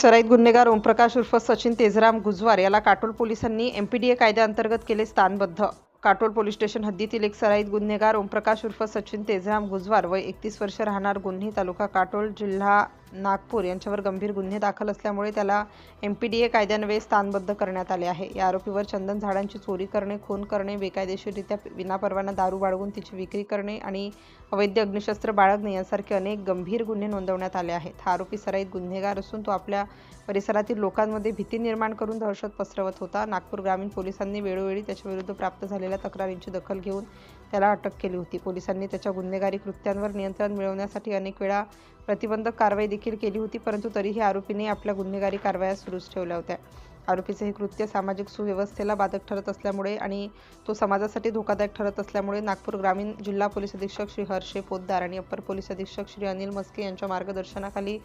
सराईत गुन्हेगार ओमप्रकाश उर्फ सचिन तेजराम गुजवार याला काटोल पोलिसांनी एमपीडीए कायद्याअंतर्गत केले स्थानबद्ध। काटोल पोलीस स्टेशन हद्दीतील एक सराईत गुन्हेगार ओमप्रकाश उर्फ सचिन तेजराम गुजवार वय 31 वर्ष राहणार गुन्हे तालुका काटोल जिल्हा नागपूर यांच्यावर गंभीर गुन्हे दाखल असल्यामुळे त्याला एमपीडीए कायद्यान्वये स्थानबद्ध करण्यात आले आहे। या आरोपीवर चंदन झाडांची चोरी करणे, खून करणे, बेकायदेशीररित्या विनापरवाना दारू बाळगून तिची विक्री करणे आणि अवैध अग्निशस्त्र बाळगणे यांसारखे अनेक गंभीर गुन्हे नोंदवण्यात आले आहेत। हा आरोपी सराईत गुन्हेगार असून तो आपल्या परिसरातील लोकांमध्ये भीती निर्माण करून दहशत पसरवत होता। नागपूर ग्रामीण पोलिसांनी वेळोवेळी त्याच्याविरुद्ध प्राप्त झालेल्या तक्रारींची दखल घेऊन त्याला अटक केली होती। पोलिसांनी त्याच्या गुन्हेगारी कृत्यांवर नियंत्रण मिळवण्यासाठी अनेक वेळा प्रतिबंधक कारवाई देखील केली होती, परंतु तरीही आरोपीने आपल्या गुन्हेगारी कारवाया सुरूच ठेवल्या होत्या। आरोपीचे हे कृत्य सामाजिक सुव्यवस्थेला बाधक ठरत असल्यामुळे आणि तो समाजासाठी धोकादायक ठरत असल्यामुळे नागपूर ग्रामीण जिल्हा पोलीस अधीक्षक श्री हर्षे पोद्दार आणि अप्पर पोलीस अधीक्षक श्री अनिल मस्के यांच्या मार्गदर्शनाखाली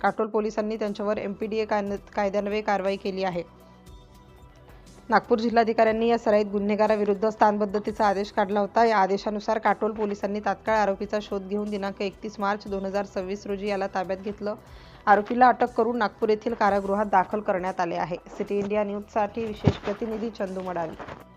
काटोल पोलिसांनी त्यांच्यावर एमपीडीए कायद्यान्वये कारवाई केली आहे। नागपूर जिल्हाधिकाऱ्यांनी या सराईत गुन्हेगाराविरुद्ध स्थानबद्धतेचा आदेश काढला होता। या आदेशानुसार काटोल पोलिसांनी तात्काळ आरोपीचा शोध घेऊन दिनांक 31 मार्च 2026 रोजी याला ताब्यात घेतलं। आरोपीला अटक करून नागपूर येथील कारागृहात दाखल करण्यात आले आहे। सिटी इंडिया न्यूजसाठी विशेष प्रतिनिधी चंदू मडावी।